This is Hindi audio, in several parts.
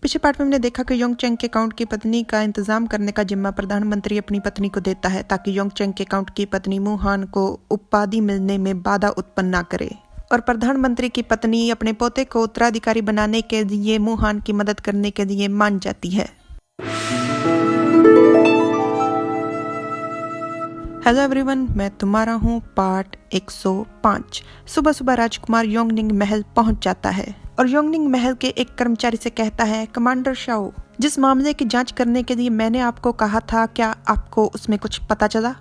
पिछले पार्ट में हमने देखा कि योंग चेंग के काउंट की पत्नी का इंतजाम करने का जिम्मा प्रधानमंत्री अपनी पत्नी को देता है ताकि योंग चेंग के काउंट की पत्नी मू हान को उपाधि मिलने में बाधा उत्पन्न न करे, और प्रधानमंत्री की पत्नी अपने पोते को उत्तराधिकारी बनाने के लिए मू हान की मदद करने के लिए मान जाती है। हेलो एवरीवन, मैं तुम्हारा हूँ पार्ट 105। सुबह सुबह राजकुमार योंगनिंग महल पहुंच जाता है और योंगनिंग महल के एक कर्मचारी से कहता है, कमांडर शाओ, जिस मामले की जांच करने के लिए मैंने आपको कहा था, क्या आपको उसमें कुछ पता चला?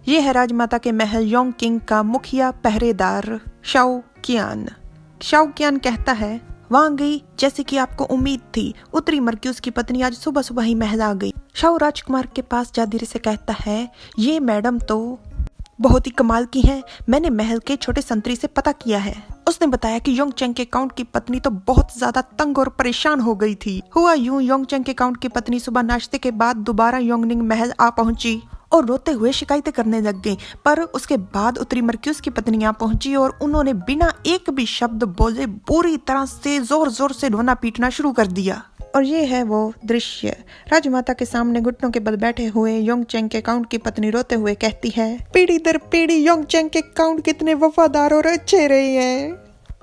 ये है राजमाता के महल योंग किंग का मुखिया पहरेदार शाओ कियान। शाओ कियान कहता है, वहां गई जैसे कि आपको उम्मीद थी। उत्तरी मर्क्यूस की पत्नी आज सुबह सुबह ही महल आ गई। शाओ राजकुमार के पास जा धीरे से कहता है, ये मैडम तो बहुत ही कमाल की हैं। मैंने महल के छोटे संतरी से पता किया है। उसने बताया कि योंग चेंग के काउंट की पत्नी तो बहुत ज्यादा तंग और परेशान हो गई थी। हुआ यूं, योंग चेंग के काउंट की पत्नी सुबह नाश्ते के बाद दोबारा योंगनिंग महल आ पहुंची और रोते हुए शिकायतें करने लग गई। पर उसके बाद उत्तरी मर्क्यूस की पत्नी यहाँ पहुंची और उन्होंने बिना एक भी शब्द बोले बुरी तरह से जोर जोर से रोना पीटना शुरू कर दिया। और ये है वो दृश्य। राजमाता के सामने घुटनों के बल बैठे हुए योंग चेंग के काउंट की पत्नी रोते हुए कहती है, पीढ़ी दर पीढ़ी योंग चेंग के काउंट कितने वफादार और अच्छे रहे हैं,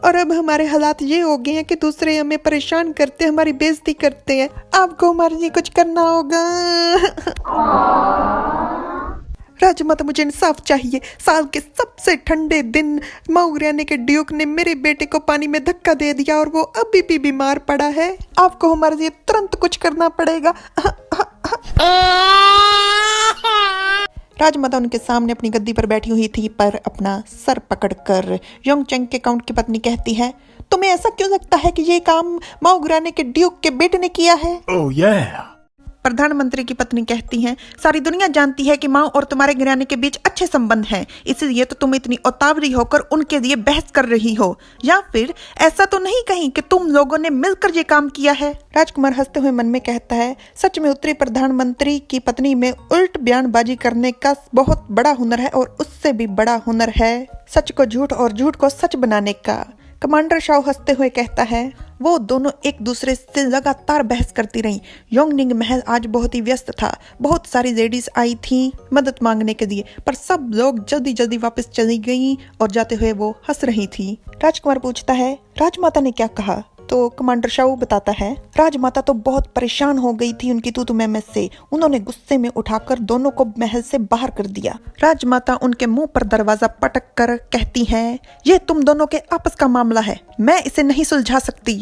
और अब हमारे हालात ये हो गए हैं कि दूसरे हमें परेशान करते, हमारी बेइज्जती करते हैं। आपको हमारे लिए कुछ करना होगा। राजमाता, मुझे इंसाफ चाहिए। साल के सबसे ठंडे दिन माउग्रियाने के ड्यूक ने मेरे बेटे को पानी में धक्का दे दिया और वो अभी भी बीमार पड़ा है। आपको हमारे लिए तुरंत कुछ करना पड़ेगा। राजमाता उनके सामने अपनी गद्दी पर बैठी हुई थी, पर अपना सर पकड़कर योंग चेंग के काउंट की पत्नी कहती है, तुम्हें ऐसा क्यों लगता है कि ये काम माउग्रियाने के ड्यूक के बेटे ने किया है? Oh yeah. प्रधानमंत्री की पत्नी कहती है, सारी दुनिया जानती है कि माँ और तुम्हारे घराने के बीच अच्छे संबंध हैं, इसलिए तो तुम इतनी उतावली होकर उनके लिए बहस कर रही हो। या फिर ऐसा तो नहीं कहीं कि तुम लोगों ने मिलकर ये काम किया है? राजकुमार हंसते हुए मन में कहता है, सच में उत्तरी प्रधानमंत्री की पत्नी में उल्ट बयानबाजी करने का बहुत बड़ा हुनर है, और उससे भी बड़ा हुनर है सच को झूठ और झूठ को सच बनाने का। कमांडर शाओ हंसते हुए कहता है, वो दोनों एक दूसरे से लगातार बहस करती रहीं। योंगनिंग महल आज बहुत ही व्यस्त था। बहुत सारी लेडीज आई थी मदद मांगने के लिए, पर सब लोग जल्दी जल्दी वापस चली गईं और जाते हुए वो हंस रही थी। राजकुमार पूछता है, राजमाता ने क्या कहा? तो कमांडर शाओ बताता है, राजमाता तो बहुत परेशान हो गई थी उनकी तू मैं से। उन्होंने गुस्से में उठाकर दोनों को महल से बाहर कर दिया। राजमाता उनके मुंह पर दरवाजा पटक कर कहती हैं, ये तुम दोनों के आपस का मामला है, मैं इसे नहीं सुलझा सकती।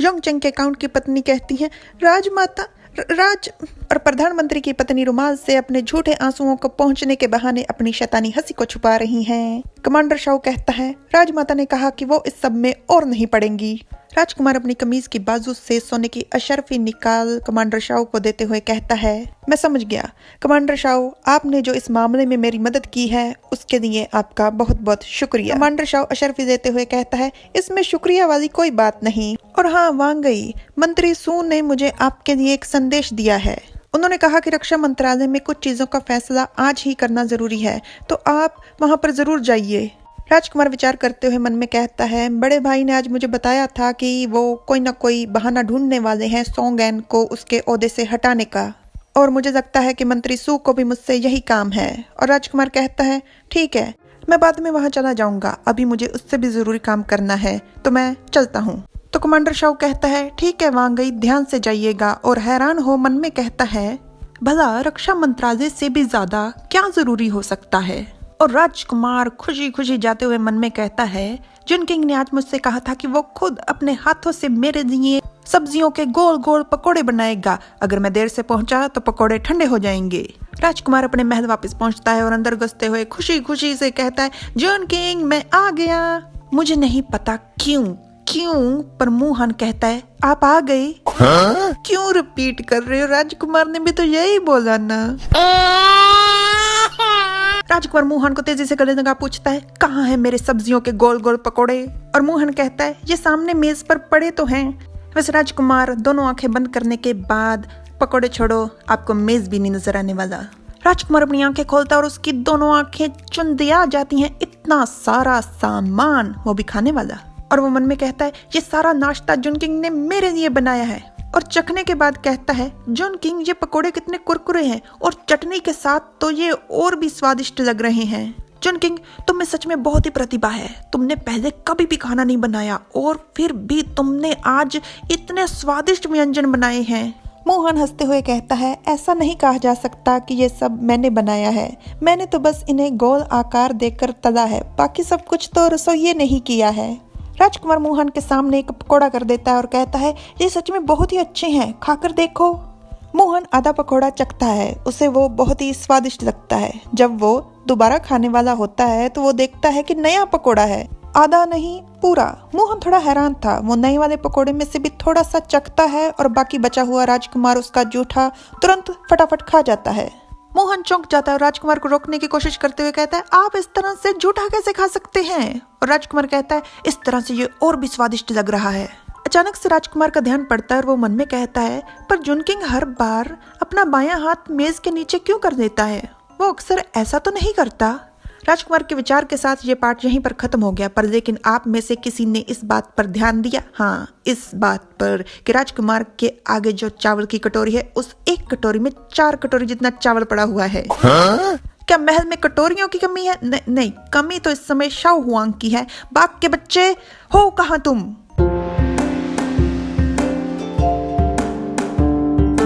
योंग चेंग के काउंट की पत्नी कहती है, राजमाता और प्रधानमंत्री की पत्नी रुमाल से अपने झूठे आंसुओं को पहुंचने के बहाने अपनी शैतानी हंसी को छुपा रही हैं। कमांडर शाओ कहता है, राजमाता ने कहा कि वो इस सब में और नहीं पड़ेंगी। राजकुमार अपनी कमीज की बाजू से सोने की अशर्फी निकाल कमांडर शाओ को देते हुए कहता है, मैं समझ गया कमांडर शाओ, आपने जो इस मामले में मेरी मदद की है उसके लिए आपका बहुत बहुत शुक्रिया। कमांडर शाओ अशर्फी देते हुए कहता है, इसमें शुक्रिया वाली कोई बात नहीं। और हाँ, वहां गई मंत्री सू ने मुझे आपके लिए एक संदेश दिया है। उन्होंने कहा कि रक्षा मंत्रालय में कुछ चीजों का फैसला आज ही करना जरूरी है, तो आप वहां पर जरूर जाइए। राजकुमार विचार करते हुए मन में कहता है, बड़े भाई ने आज मुझे बताया था कि वो कोई ना कोई बहाना ढूंढने वाले हैं सोंगएन को उसके ओहदे से हटाने का, और मुझे लगता है कि मंत्री सू को भी मुझसे यही काम है। और राजकुमार कहता है, ठीक है, मैं बाद में वहां चला जाऊंगा, अभी मुझे उससे भी जरूरी काम करना है, तो मैं चलता हूँ। तो कमांडर शाओ कहता है, ठीक है, वहां गई, ध्यान से जाइएगा। और हैरान हो मन में कहता है, भला रक्षा मंत्रालय से भी ज्यादा क्या जरूरी हो सकता है? और राजकुमार खुशी खुशी जाते हुए मन में कहता है, जुन किंग ने आज मुझसे कहा था कि वो खुद अपने हाथों से मेरे लिए सब्जियों के गोल गोल पकोड़े बनाएगा। अगर मैं देर से पहुंचा तो पकोड़े ठंडे हो जाएंगे। राजकुमार अपने महल वापस पहुंचता है और अंदर घुसते हुए खुशी खुशी से कहता है, जुन किंग, मैं आ गया। मुझे नहीं पता क्यों पर मू हान कहता है, आप आ गए? क्यों रिपीट कर रहे हो? राजकुमार ने भी तो यही बोला ना। राजकुमार मू हान को तेजी से गले लगा पूछता है, कहाँ है मेरे सब्जियों के गोल गोल पकोड़े? और मू हान कहता है, ये सामने मेज पर पड़े तो हैं। वैसे राजकुमार दोनों आंखें बंद करने के बाद, पकोड़े छोड़ो, आपको मेज भी नहीं नजर आने वाला। राजकुमार अपनी आंखें खोलता है और उसकी दोनों आंखें चुंदिया जाती हैं। इतना सारा सामान, वो भी खाने वाला। और वो मन में कहता है, ये सारा नाश्ता जुन किंग ने मेरे लिए बनाया है। और चखने के बाद कहता है, जॉन किंग ये पकोड़े कितने कुरकुरे हैं और चटनी के साथ तो ये और भी स्वादिष्ट लग रहे हैं। जॉन किंग, तुम में सच में बहुत ही प्रतिभा है। तुमने पहले कभी भी खाना नहीं बनाया और फिर भी तुमने आज इतने स्वादिष्ट व्यंजन बनाए हैं। मोहन हंसते हुए कहता है, ऐसा नहीं कहा जा सकता कि ये सब मैंने बनाया है। मैंने तो बस इन्हें गोल आकार देकर तला है, बाकी सब कुछ तो रसोइये ने ही किया है। राजकुमार मोहन के सामने एक पकोड़ा कर देता है और कहता है, ये सच में बहुत ही अच्छे हैं, खाकर देखो। मोहन आधा पकोड़ा चखता है, उसे वो बहुत ही स्वादिष्ट लगता है। जब वो दोबारा खाने वाला होता है तो वो देखता है कि नया पकोड़ा है, आधा नहीं पूरा। मोहन थोड़ा हैरान था। वो नए वाले पकोड़े में से भी थोड़ा सा चखता है और बाकी बचा हुआ राजकुमार उसका जूठा तुरंत फटाफट खा जाता है। मोहन चौंक जाता है और राजकुमार को रोकने की कोशिश करते हुए कहता है, आप इस तरह से जूठा कैसे खा सकते हैं? और राजकुमार कहता है, इस तरह से ये और भी स्वादिष्ट लग रहा है। अचानक से राजकुमार का ध्यान पड़ता है और वो मन में कहता है, पर जॉन किंग हर बार अपना बायां हाथ मेज के नीचे क्यों कर देता है? वो अक्सर ऐसा तो नहीं करता। राजकुमार के विचार के साथ ये पार्ट यहीं पर खत्म हो गया, पर लेकिन आप में से किसी ने इस बात पर ध्यान दिया? हाँ, इस बात पर कि राजकुमार के आगे जो चावल की कटोरी है, उस एक कटोरी में 4 कटोरी जितना चावल पड़ा हुआ है। हाँ? क्या महल में कटोरियों की कमी है? नहीं, कमी तो इस समय शाओ हुआंग की है। बाप के बच्चे हो कहाँ तुम?